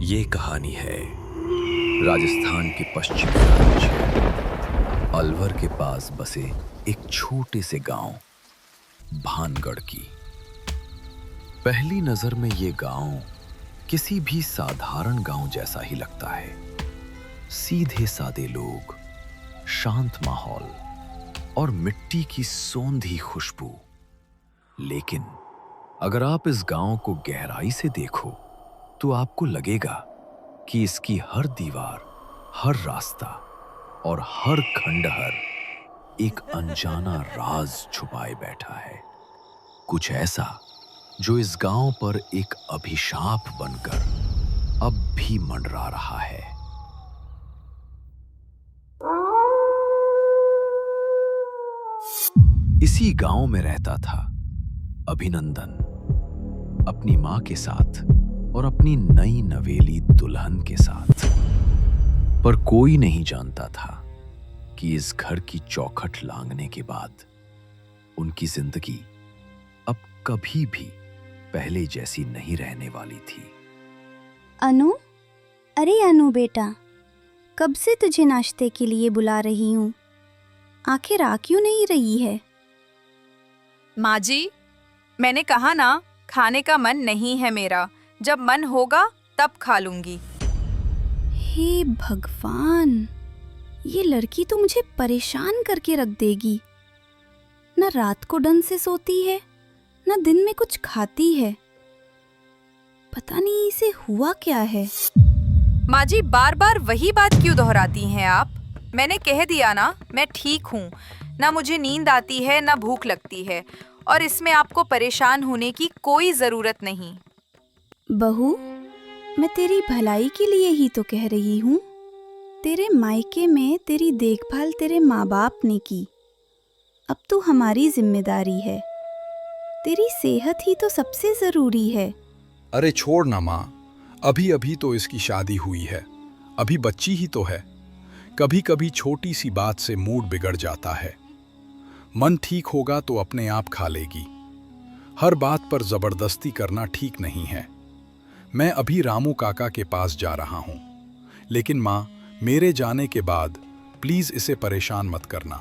ये कहानी है राजस्थान के पश्चिमी राज्य अलवर के पास बसे एक छोटे से गांव भानगढ़ की। पहली नजर में ये गांव किसी भी साधारण गांव जैसा ही लगता है। सीधे सादे लोग, शांत माहौल और मिट्टी की सोंधी खुशबू। लेकिन अगर आप इस गांव को गहराई से देखो तो आपको लगेगा कि इसकी हर दीवार, हर रास्ता और हर खंडहर एक अनजाना राज छुपाए बैठा है। कुछ ऐसा जो इस गांव पर एक अभिशाप बनकर अब भी मंडरा रहा है। इसी गांव में रहता था अभिनंदन, अपनी मां के साथ और अपनी नई नवेली दुल्हन के साथ। पर कोई नहीं जानता था कि इस घर की चौखट लांघने के बाद उनकी जिंदगी अब कभी भी पहले जैसी नहीं रहने वाली थी। अनु, अरे अनु बेटा, कब से तुझे नाश्ते के लिए बुला रही हूँ, आखिर आ क्यों नहीं रही है? माँ जी, मैंने कहा ना, खाने का मन नहीं है मेरा। जब मन होगा तब खा लूंगी। हे भगवान, ये लड़की तो मुझे परेशान करके रख देगी। न रात को ढंग से सोती है, न दिन में कुछ खाती है। पता नहीं इसे हुआ क्या है। माँ जी, बार बार वही बात क्यों दोहराती हैं आप? मैंने कह दिया ना, मैं ठीक हूँ। ना मुझे नींद आती है, ना भूख लगती है, और इसमें आपको परेशान होने की कोई जरूरत नहीं। बहू, मैं तेरी भलाई के लिए ही तो कह रही हूँ। तेरे मायके में तेरी देखभाल तेरे माँ बाप ने की, अब तो हमारी जिम्मेदारी है। तेरी सेहत ही तो सबसे जरूरी है। अरे छोड़ ना माँ, अभी अभी तो इसकी शादी हुई है, अभी बच्ची ही तो है। कभी कभी छोटी सी बात से मूड बिगड़ जाता है। मन ठीक होगा तो अपने आप खा लेगी। हर बात पर जबरदस्ती करना ठीक नहीं है। मैं अभी रामू काका के पास जा रहा हूँ, लेकिन माँ, मेरे जाने के बाद प्लीज इसे परेशान मत करना।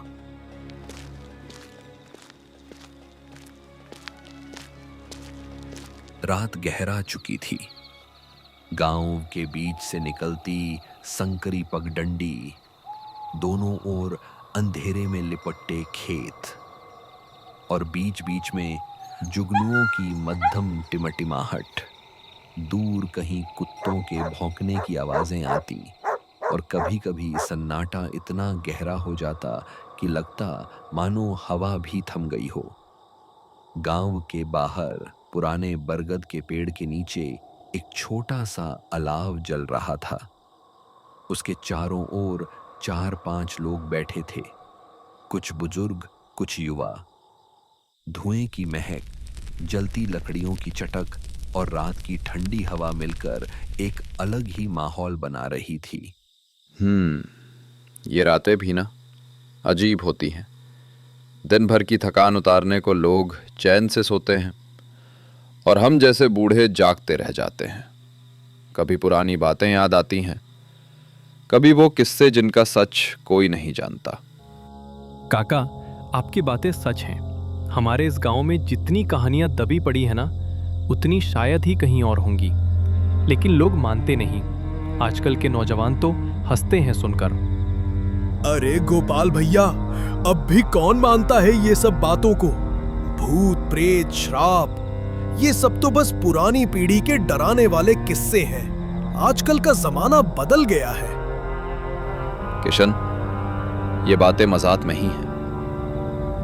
रात गहरा चुकी थी। गांव के बीच से निकलती संकरी पगडंडी, दोनों ओर अंधेरे में लिपटे खेत और बीच बीच में जुगनुओं की मध्यम टिमटिमाहट। दूर कहीं कुत्तों के भौंकने की आवाजें आती और कभी कभी सन्नाटा इतना गहरा हो जाता कि लगता मानो हवा भी थम गई हो। गांव के बाहर पुराने बरगद के पेड़ के नीचे एक छोटा सा अलाव जल रहा था। उसके चारों ओर 4-5 लोग बैठे थे, कुछ बुजुर्ग, कुछ युवा। धुएं की महक, जलती लकड़ियों की चटक और रात की ठंडी हवा मिलकर एक अलग ही माहौल बना रही थी। ये रातें भी ना अजीब होती हैं। दिन भर की थकान उतारने को लोग चैन से सोते हैं और हम जैसे बूढ़े जागते रह जाते हैं। कभी पुरानी बातें याद आती हैं, कभी वो किस्से जिनका सच कोई नहीं जानता। काका, आपकी बातें सच हैं। हमारे इस गांव में जितनी कहानियां दबी पड़ी है ना, उतनी शायद ही कहीं और होंगी, लेकिन लोग मानते नहीं। आजकल के नौजवान तो हंसते हैं सुनकर। अरे गोपाल भैया, अब भी कौन मानता है ये सब बातों को? भूत, प्रेत, श्राप, ये सब तो बस पुरानी पीढ़ी के डराने वाले किस्से हैं। आजकल का जमाना बदल गया है। किशन, ये बातें मजाक नहीं हैं।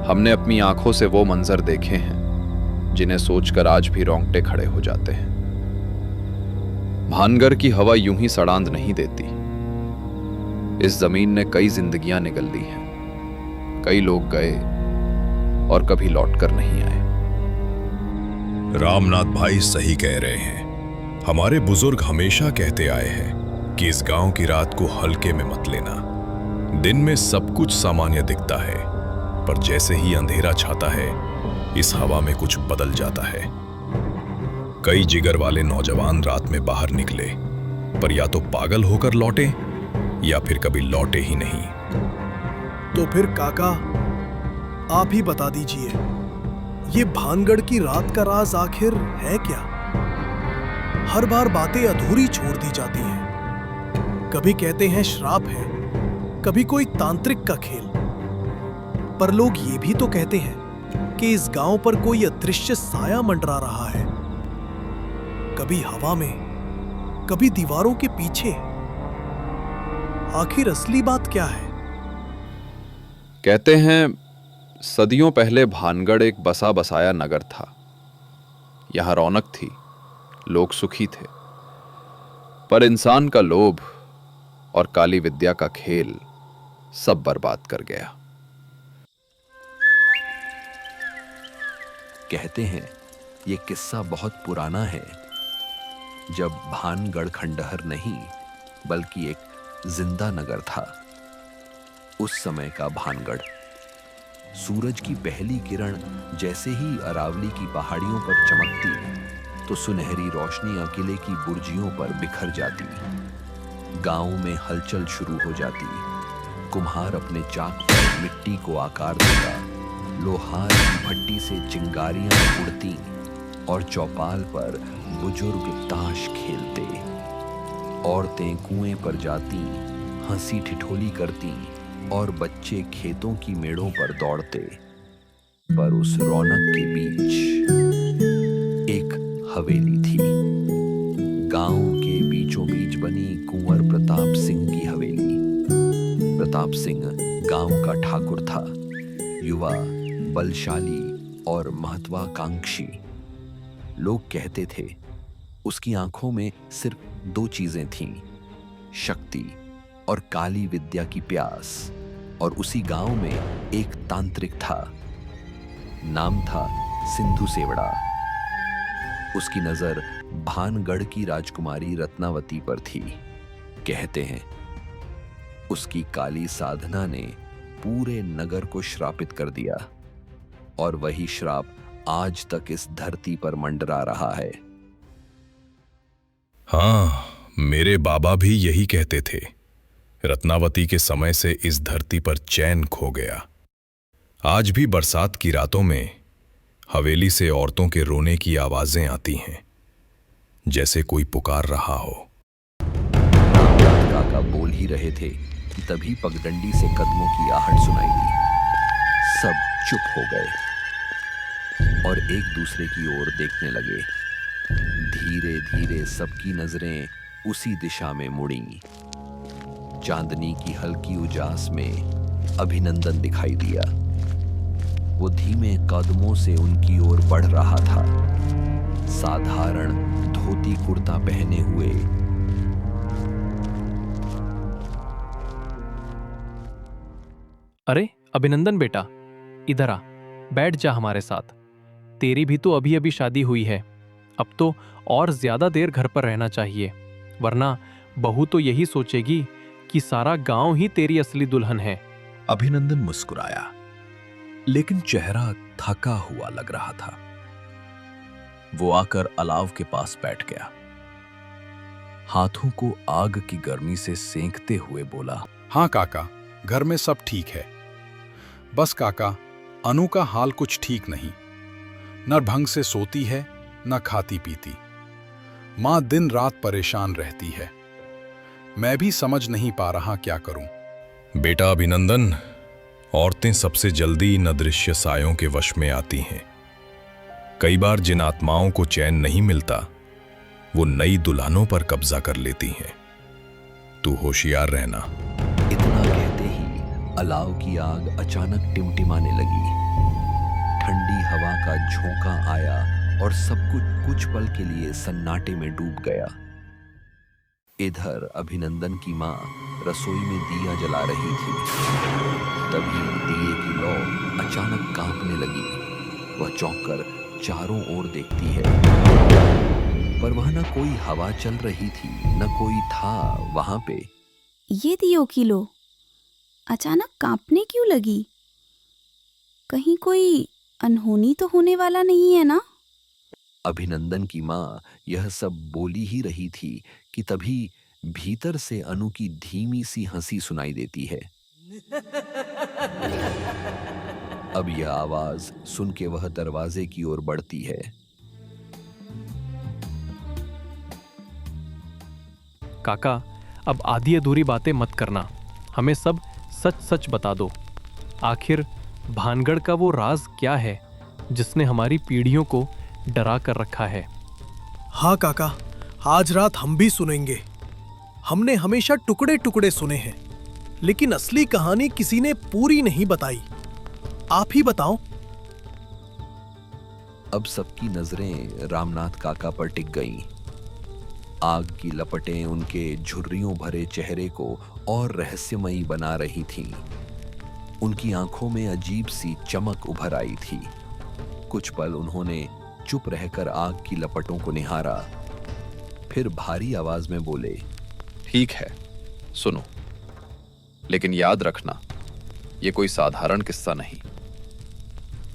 हमने अपनी आंखों से वो मंजर देखे हैं जिन्हें सोचकर आज भी रोंगटे खड़े हो जाते हैं। भानगढ़ की हवा यूं ही सड़ांध नहीं देती। इस जमीन ने कई जिंदगियां निगल ली हैं। कई लोग गए और कभी लौटकर नहीं आए। रामनाथ भाई सही कह रहे हैं। हमारे बुजुर्ग हमेशा कहते आए हैं कि इस गांव की रात को हल्के में मत लेना। दिन में सब कुछ सामान्य दिखता है, पर जैसे ही अंधेरा छाता है, इस हवा में कुछ बदल जाता है। कई जिगर वाले नौजवान रात में बाहर निकले, पर या तो पागल होकर लौटे या फिर कभी लौटे ही नहीं। तो फिर काका, आप ही बता दीजिए, ये भानगढ़ की रात का राज आखिर है क्या? हर बार बातें अधूरी छोड़ दी जाती हैं। कभी कहते हैं श्राप है, कभी कोई तांत्रिक का खेल, पर लोग ये भी तो कहते हैं कि इस गांव पर कोई अदृश्य साया मंडरा रहा है, कभी हवा में, कभी दीवारों के पीछे। आखिर असली बात क्या है? कहते हैं सदियों पहले भानगढ़ एक बसा बसाया नगर था। यहां रौनक थी, लोग सुखी थे, पर इंसान का लोभ और काली विद्या का खेल सब बर्बाद कर गया। कहते हैं ये किस्सा बहुत पुराना है, जब भानगढ़ खंडहर नहीं बल्कि एक जिंदा नगर था। उस समय का भानगढ़ सूरज की पहली किरण जैसे ही अरावली की पहाड़ियों पर चमकती तो सुनहरी रोशनी किले की बुर्जियों पर बिखर जाती। गांव में हलचल शुरू हो जाती। कुम्हार अपने चाक पर मिट्टी को आकार देता, लोहार की भट्टी से चिंगारियां उड़ती और चौपाल पर बुजुर्ग ताश खेलते। औरतें कुएं पर जाती, हंसी ठिठोली करती और बच्चे खेतों की मेड़ों पर दौड़ते। पर उस रौनक के बीच एक हवेली थी। गांव के बीचों बीच बनी कुंवर प्रताप सिंह की हवेली। प्रताप सिंह गांव का ठाकुर था, युवा, बलशाली और महत्वाकांक्षी। लोग कहते थे उसकी आंखों में सिर्फ 2 चीजें थीं, शक्ति और काली विद्या की प्यास। और उसी गांव में एक तांत्रिक था, नाम था सिंधु सेवड़ा। उसकी नजर भानगढ़ की राजकुमारी रत्नावती पर थी। कहते हैं उसकी काली साधना ने पूरे नगर को श्रापित कर दिया और वही श्राप आज तक इस धरती पर मंडरा रहा है। हाँ, मेरे बाबा भी यही कहते थे। रत्नावती के समय से इस धरती पर चैन खो गया। आज भी बरसात की रातों में हवेली से औरतों के रोने की आवाजें आती हैं, जैसे कोई पुकार रहा हो। काका बोल ही रहे थे कि तभी पगडंडी से कदमों की आहट सुनाई दी। सब चुप हो गए और एक दूसरे की ओर देखने लगे। धीरे धीरे सबकी नजरें उसी दिशा में मुड़ी। चांदनी की हल्की उजास में अभिनंदन दिखाई दिया। वो धीमे कदमों से उनकी ओर बढ़ रहा था, साधारण धोती कुर्ता पहने हुए। अरे अभिनंदन बेटा, इधर आ, बैठ जा हमारे साथ। तेरी भी तो अभी अभी शादी हुई है। अब तो और ज्यादा देर घर पर रहना चाहिए, वरना बहू तो यही सोचेगी कि सारा गांव ही तेरी असली दुल्हन है। अभिनंदन मुस्कुराया, लेकिन चेहरा थका हुआ लग रहा था। वो आकर अलाव के पास बैठ गया, हाथों को आग की गर्मी से सेंकते हुए बोला, हाँ काका, घर में सब ठीक है। बस काका, अनु का हाल कुछ ठीक नहीं। न ढंग से सोती है, न खाती पीती। मां दिन रात परेशान रहती है। मैं भी समझ नहीं पा रहा क्या करूं। बेटा अभिनंदन, औरतें सबसे जल्दी इन अदृश्य सायों के वश में आती हैं। कई बार जिन आत्माओं को चैन नहीं मिलता, वो नई दुल्हनों पर कब्जा कर लेती हैं। तू होशियार रहना। इतना कहते ही अलाव की आग अचानक टिमटिमाने लगी। ठंडी हवा का झोंका आया और सब कुछ पल के लिए सन्नाटे में डूब गया। इधर अभिनंदन की मां रसोई में दिया जला रही थी। तभी दिए की लौ अचानक कांपने लगी। वह चौंककर चारों ओर देखती है, पर वहां न कोई हवा चल रही थी, न कोई था वहां पे। ये दियो की लो अचानक कांपने क्यों लगी? कहीं कोई अनहोनी तो होने वाला नहीं है ना? अभिनंदन की मां यह सब बोली ही रही थी कि तभी भीतर से अनु की धीमी सी हंसी सुनाई देती है। अब यह आवाज सुन के वह दरवाजे की ओर बढ़ती है। काका, अब आधी अधूरी बातें मत करना, हमें सब सच सच बता दो। आखिर भानगढ़ का वो राज क्या है जिसने हमारी पीढ़ियों को डरा कर रखा है? हाँ काका, आज रात हम भी सुनेंगे। हमने हमेशा टुकड़े टुकड़े सुने हैं, लेकिन असली कहानी किसी ने पूरी नहीं बताई। आप ही बताओ। अब सबकी नजरें रामनाथ काका पर टिक गईं। आग की लपटें उनके झुर्रियों भरे चेहरे को और रहस्यमयी बना रही थीं। उनकी आंखों में अजीब सी चमक उभर आई थी। कुछ पल उन्होंने चुप रहकर आग की लपटों को निहारा, फिर भारी आवाज में बोले, ठीक है, सुनो, लेकिन याद रखना, ये कोई साधारण किस्सा नहीं।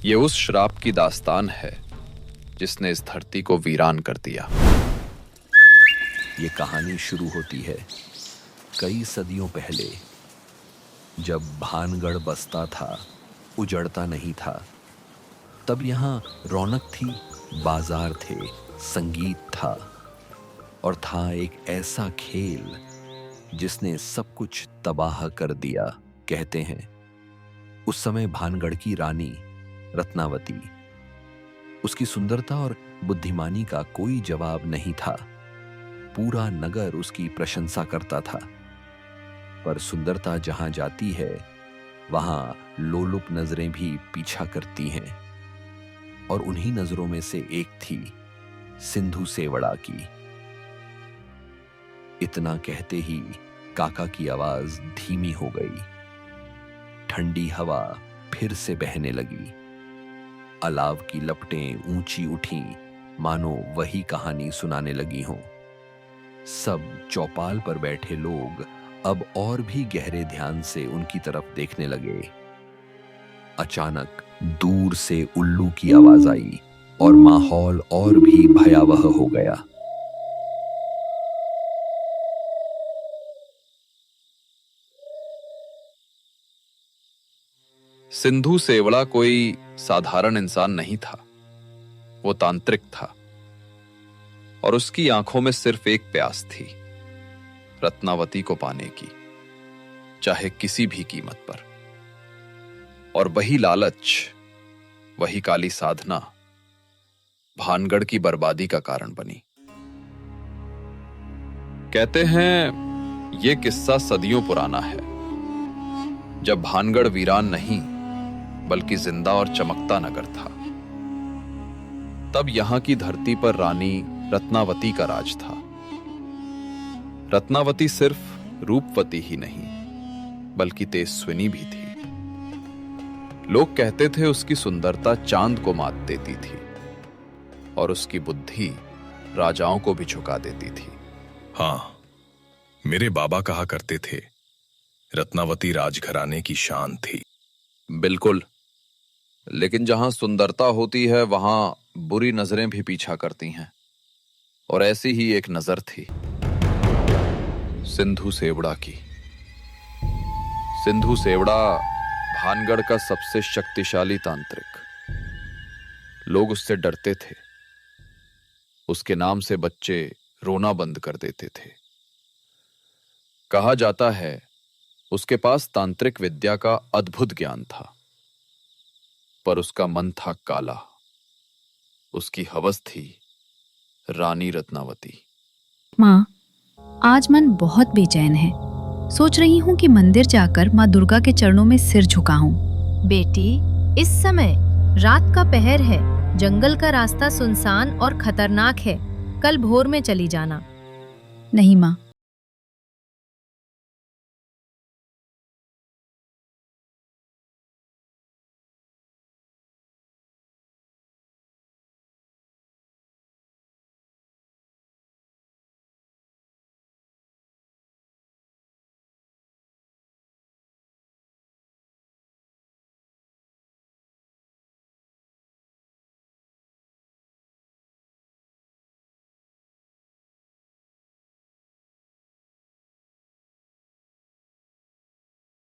ये उस श्राप की दास्तान है जिसने इस धरती को वीरान कर दिया। ये कहानी शुरू होती है कई सदियों पहले, जब भानगढ़ बसता था, उजड़ता नहीं था। तब यहाँ रौनक थी, बाजार थे, संगीत था, और था एक ऐसा खेल जिसने सब कुछ तबाह कर दिया। कहते हैं उस समय भानगढ़ की रानी रत्नावती, उसकी सुंदरता और बुद्धिमानी का कोई जवाब नहीं था। पूरा नगर उसकी प्रशंसा करता था। पर सुंदरता जहां जाती है, वहां लोलुप नजरें भी पीछा करती हैं, और उन्हीं नजरों में से एक थी सिंधु सेवड़ा की। इतना कहते ही काका की आवाज धीमी हो गई। ठंडी हवा फिर से बहने लगी। अलाव की लपटें ऊंची उठीं, मानो वही कहानी सुनाने लगी हों। सब चौपाल पर बैठे लोग अब और भी गहरे ध्यान से उनकी तरफ देखने लगे। अचानक दूर से उल्लू की आवाज आई और माहौल और भी भयावह हो गया। सिंधु सेवड़ा कोई साधारण इंसान नहीं था, वो तांत्रिक था, और उसकी आंखों में सिर्फ एक प्यास थी, रत्नावती को पाने की, चाहे किसी भी कीमत पर। और वही लालच, वही काली साधना भानगढ़ की बर्बादी का कारण बनी। कहते हैं यह किस्सा सदियों पुराना है, जब भानगढ़ वीरान नहीं बल्कि जिंदा और चमकता नगर था। तब यहां की धरती पर रानी रत्नावती का राज था। रत्नावती सिर्फ रूपवती ही नहीं बल्कि तेजस्विनी भी थी। लोग कहते थे उसकी सुंदरता चांद को मात देती थी और उसकी बुद्धि राजाओं को भी झुका देती थी। हाँ, मेरे बाबा कहा करते थे, रत्नावती राजघराने की शान थी। बिल्कुल, लेकिन जहां सुंदरता होती है वहां बुरी नजरें भी पीछा करती हैं, और ऐसी ही एक नजर थी सिंधु सेवड़ा की। सिंधु सेवड़ा भानगढ़ का सबसे शक्तिशाली तांत्रिक। लोग उससे डरते थे। उसके नाम से बच्चे रोना बंद कर देते थे। कहा जाता है उसके पास तांत्रिक विद्या का अद्भुत ज्ञान था, पर उसका मन था काला। उसकी हवस थी रानी रत्नावती। माँ, आज मन बहुत बेचैन है। सोच रही हूँ कि मंदिर जाकर माँ दुर्गा के चरणों में सिर झुकाऊं। बेटी, इस समय रात का पहर है, जंगल का रास्ता सुनसान और खतरनाक है। कल भोर में चली जाना। नहीं माँ,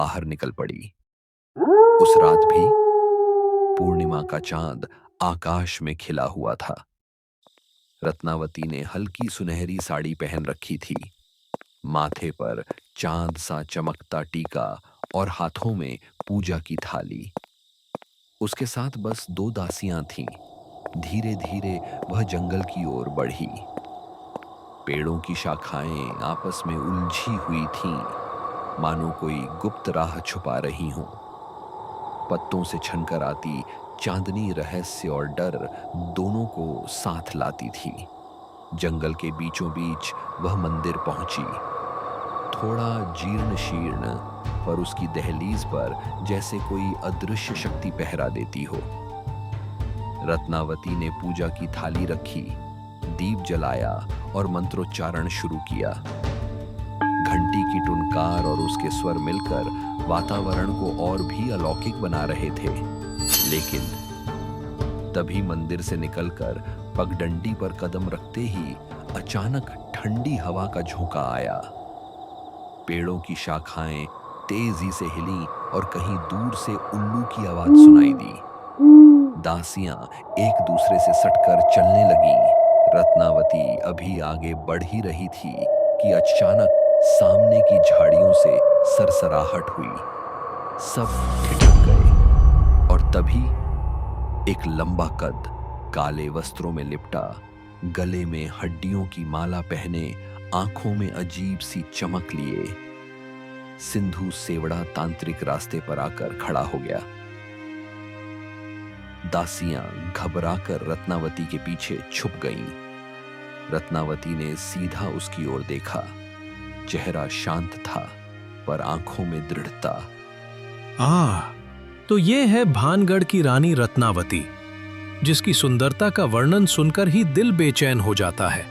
बाहर निकल पड़ी। उस रात भी पूर्णिमा का चांद आकाश में खिला हुआ था। रत्नावती ने हल्की सुनहरी साड़ी पहन रखी थी, माथे पर चांद सा चमकता टीका और हाथों में पूजा की थाली। उसके साथ बस 2 दासियां थीं। धीरे धीरे वह जंगल की ओर बढ़ी। पेड़ों की शाखाएं आपस में उलझी हुई थीं, मानो कोई गुप्त राह छुपा रही हों। पत्तों से छनकर आती चांदनी रहस्य और डर दोनों को साथ लाती थी। जंगल के बीचों बीच वह मंदिर पहुंची। थोड़ा जीर्ण शीर्ण, पर उसकी दहलीज पर जैसे कोई अदृश्य शक्ति पहरा देती हो। रत्नावती ने पूजा की थाली रखी, दीप जलाया और मंत्रोच्चारण शुरू किया। घंटी की टुनकार और उसके स्वर मिलकर वातावरण को और भी अलौकिक बना रहे थे। लेकिन तभी मंदिर से निकलकर पगडंडी पर कदम रखते ही अचानक ठंडी हवा का झोंका आया। पेड़ों की शाखाएं तेजी से हिलीं और कहीं दूर से उल्लू की आवाज सुनाई दी। दासियां एक दूसरे से सटकर चलने लगीं। रत्नावती अभी आगे बढ़ ही रही थी कि अचानक सामने की झाड़ियों से सरसराहट हुई। सब ठिठक गए और तभी एक लंबा कद, काले वस्त्रों में लिपटा, गले में हड्डियों की माला पहने, आंखों में अजीब सी चमक लिए सिंधु सेवड़ा तांत्रिक रास्ते पर आकर खड़ा हो गया। दासियां घबराकर रत्नावती के पीछे छुप गईं। रत्नावती ने सीधा उसकी ओर देखा। चेहरा शांत था, पर आंखों में दृढ़ता। तो ये है भानगढ़ की रानी रत्नावती, जिसकी सुंदरता का वर्णन सुनकर ही दिल बेचैन हो जाता है।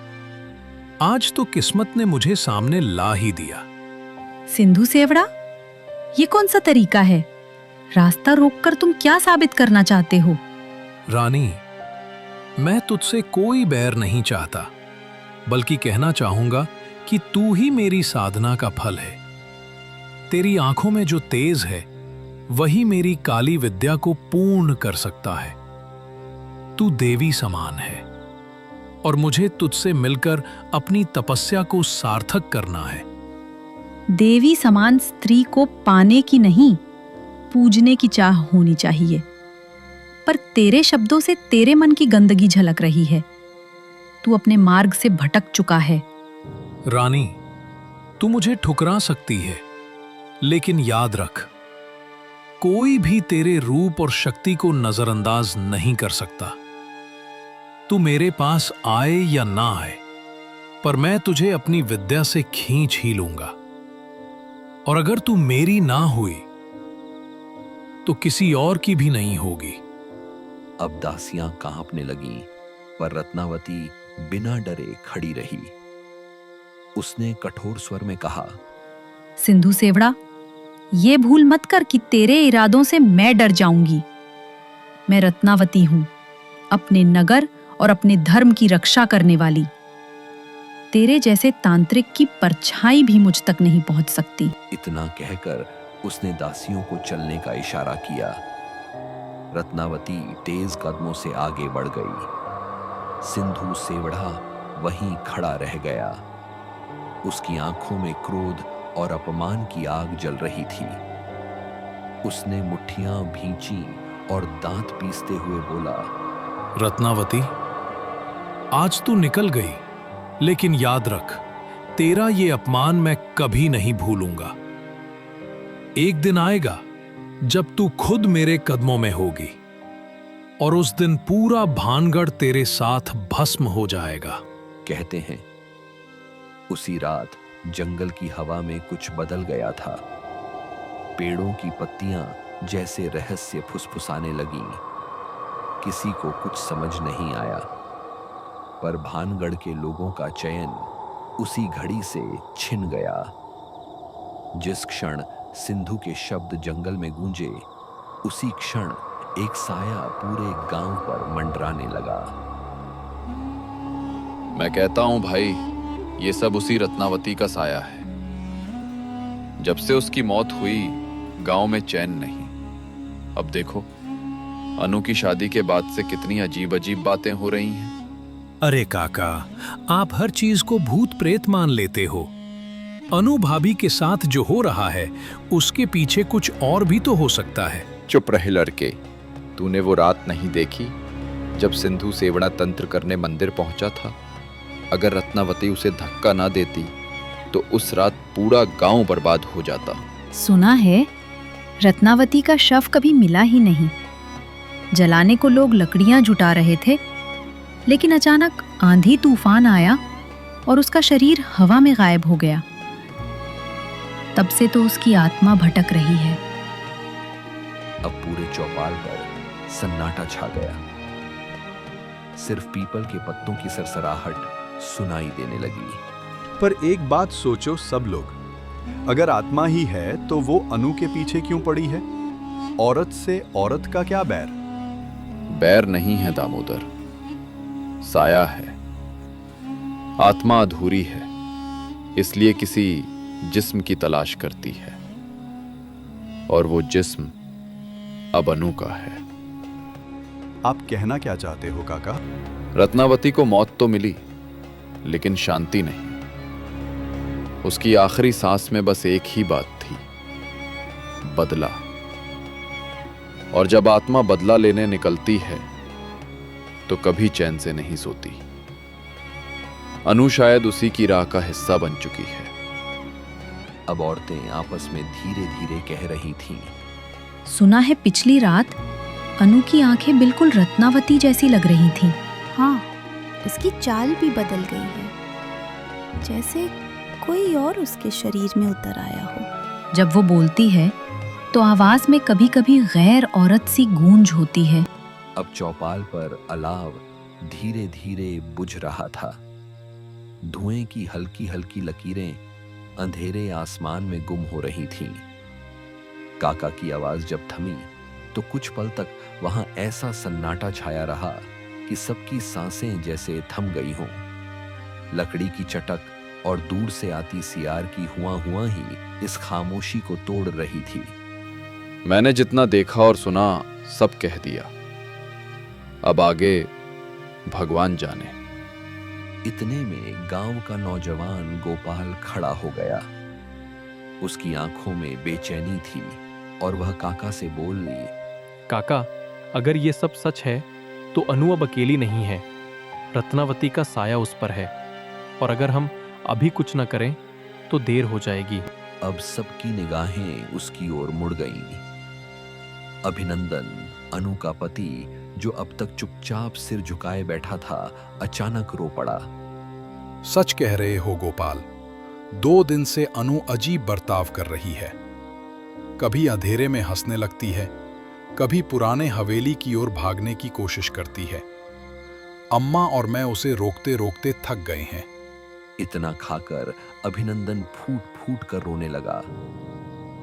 आज तो किस्मत ने मुझे सामने ला ही दिया। सिंधु सेवड़ा, ये कौन सा तरीका है? रास्ता रोककर तुम क्या साबित करना चाहते हो? रानी, मैं तुझसे कोई बैर नहीं चाहता, बल्कि कहना चाहूंगा कि तू ही मेरी साधना का फल है। तेरी आंखों में जो तेज है, वही मेरी काली विद्या को पूर्ण कर सकता है। तू देवी समान है और मुझे तुझसे मिलकर अपनी तपस्या को सार्थक करना है। देवी समान स्त्री को पाने की नहीं, पूजने की चाह होनी चाहिए। पर तेरे शब्दों से तेरे मन की गंदगी झलक रही है। तू अपने मार्ग से भटक चुका है। रानी, तू मुझे ठुकरा सकती है, लेकिन याद रख, कोई भी तेरे रूप और शक्ति को नजरअंदाज नहीं कर सकता। तू मेरे पास आए या ना आए, पर मैं तुझे अपनी विद्या से खींच ही लूंगा। और अगर तू मेरी ना हुई, तो किसी और की भी नहीं होगी। अब दासियां कांपने लगीं, पर रत्नावती बिना डरे खड़ी रही। उसने कठोर स्वर में कहा, सिंधु सेवड़ा, ये भूल मत कर कि तेरे इरादों से मैं डर जाऊंगी। मैं रत्नावती हूं, अपने नगर और अपने धर्म की रक्षा करने वाली। तेरे जैसे तांत्रिक की परछाई भी मुझ तक नहीं पहुंच सकती। इतना कहकर उसने दासियों को चलने का इशारा किया। रत्नावती तेज कदमों से आगे बढ़ गई। सिंधु सेवड़ा वहीं खड़ा रह गया। उसकी आंखों में क्रोध और अपमान की आग जल रही थी। उसने मुट्ठियां भींची और दांत पीसते हुए बोला, रत्नावती, आज तू निकल गई, लेकिन याद रख, तेरा ये अपमान मैं कभी नहीं भूलूंगा। एक दिन आएगा जब तू खुद मेरे कदमों में होगी, और उस दिन पूरा भानगढ़ तेरे साथ भस्म हो जाएगा। कहते हैं उसी रात जंगल की हवा में कुछ बदल गया था। पेड़ों की पत्तियां जैसे रहस्य फुसफुसाने लगीं। किसी को कुछ समझ नहीं आया, पर भानगढ़ के लोगों का चयन उसी घड़ी से छिन गया। जिस क्षण सिंधु के शब्द जंगल में गूंजे, उसी क्षण एक साया पूरे गांव पर मंडराने लगा। मैं कहता हूं भाई, ये सब उसी रत्नावती का साया है। जब से उसकी मौत हुई, गांव में चैन नहीं। अब देखो, अनु की शादी के बाद से कितनी अजीब अजीब बातें हो रही हैं। अरे काका, आप हर चीज को भूत प्रेत मान लेते हो। अनु भाभी के साथ जो हो रहा है उसके पीछे कुछ और भी तो हो सकता है। चुप रहे लड़के, तूने वो रात नहीं देखी जब सिंधु सेवड़ा तंत्र करने मंदिर पहुंचा था? अगर रत्नावती उसे धक्का ना देती तो उस रात पूरा गांव बर्बाद हो जाता। सुना है रत्नावती का शव कभी मिला ही नहीं। जलाने को लोग लकड़ियां जुटा रहे थे, लेकिन अचानक आंधी तूफान आया और उसका शरीर हवा में गायब हो गया। तब से तो उसकी आत्मा भटक रही है। अब पूरे चौपाल पर सन्नाटा छा गया। सिर्फ पीपल के पत्तों की सरसराहट सुनाई देने लगी। पर एक बात सोचो सब लोग, अगर आत्मा ही है तो वो अनु के पीछे क्यों पड़ी है? औरत से औरत का क्या बैर? बैर नहीं है दामोदर, साया है। आत्मा अधूरी है, इसलिए किसी जिस्म की तलाश करती है, और वो जिस्म अब अनु का है। आप कहना क्या चाहते हो काका? रत्नावती को मौत तो मिली, लेकिन शांति नहीं। उसकी आखिरी सांस में बस एक ही बात थी, बदला। और जब आत्मा बदला लेने निकलती है तो कभी चैन से नहीं सोती। अनु शायद उसी की राह का हिस्सा बन चुकी है। अब औरतें आपस में धीरे धीरे कह रही थीं। सुना है पिछली रात अनु की आंखें बिल्कुल रत्नावती जैसी लग रही थीं। हाँ, उसकी चाल भी बदल गई है, जैसे कोई और उसके शरीर में उतर आया हो। जब वो बोलती है तो आवाज में कभी कभी गैर औरत सी गूंज होती है। अब चौपाल पर अलाव धीरे धीरे बुझ रहा था। धुएं की हल्की हल्की लकीरें अंधेरे आसमान में गुम हो रही थीं। काका की आवाज जब थमी तो कुछ पल तक वहां ऐसा सन्नाटा छाया रहा कि सबकी सांसें जैसे थम गई हों। लकड़ी की चटक और दूर से आती सियार की हुआ ही इस खामोशी को तोड़ रही थी। मैंने जितना देखा और सुना सब कह दिया, अब आगे भगवान जाने। इतने में गांव का नौजवान गोपाल खड़ा हो गया। उसकी आंखों में बेचैनी थी और वह काका से बोली, काका, अगर ये सब सच है तो अनु अब अकेली नहीं है। रत्नावती का साया उस पर है, और अगर हम अभी कुछ न करें तो देर हो जाएगी। अब सबकी निगाहें उसकी ओर मुड़ गईं। अभिनंदन, अनु का पति, जो अब तक चुपचाप सिर झुकाए बैठा था, अचानक रो पड़ा। सच कह रहे हो गोपाल, 2 दिन से अनु अजीब बर्ताव कर रही है। कभी अंधेरे में हंसने लगती है, कभी पुराने हवेली की ओर भागने की कोशिश करती है। अम्मा और मैं उसे रोकते रोकते थक गए हैं। इतना खाकर अभिनंदन फूट फूट कर रोने लगा।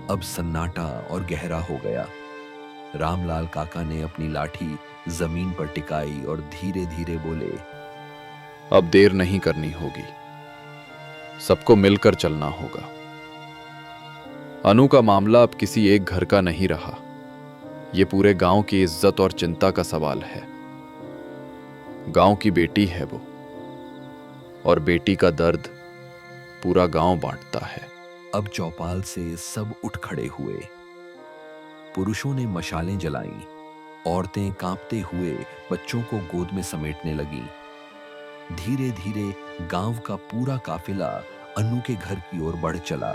अब सन्नाटा और गहरा हो गया। रामलाल काका ने अपनी लाठी जमीन पर टिकाई और धीरे धीरे बोले, अब देर नहीं करनी होगी, सबको मिलकर चलना होगा। अनु का मामला अब किसी एक घर का नहीं रहा, यह पूरे गांव की इज्जत और चिंता का सवाल है। गांव की बेटी है वो, और बेटी का दर्द पूरा गांव बांटता है। अब चौपाल से सब उठ खड़े हुए। पुरुषों ने मशालें जलाईं, औरतें कांपते हुए बच्चों को गोद में समेटने लगीं। धीरे धीरे गांव का पूरा काफिला अनु के घर की ओर बढ़ चला।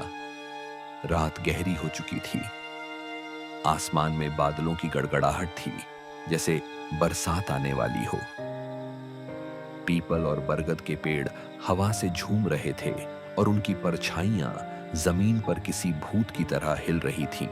रात गहरी हो चुकी थी। आसमान में बादलों की गड़गड़ाहट थी, जैसे बरसात आने वाली हो। पीपल और बरगद के पेड़ हवा से झूम रहे थे और उनकी परछाइयां जमीन पर किसी भूत की तरह हिल रही थीं।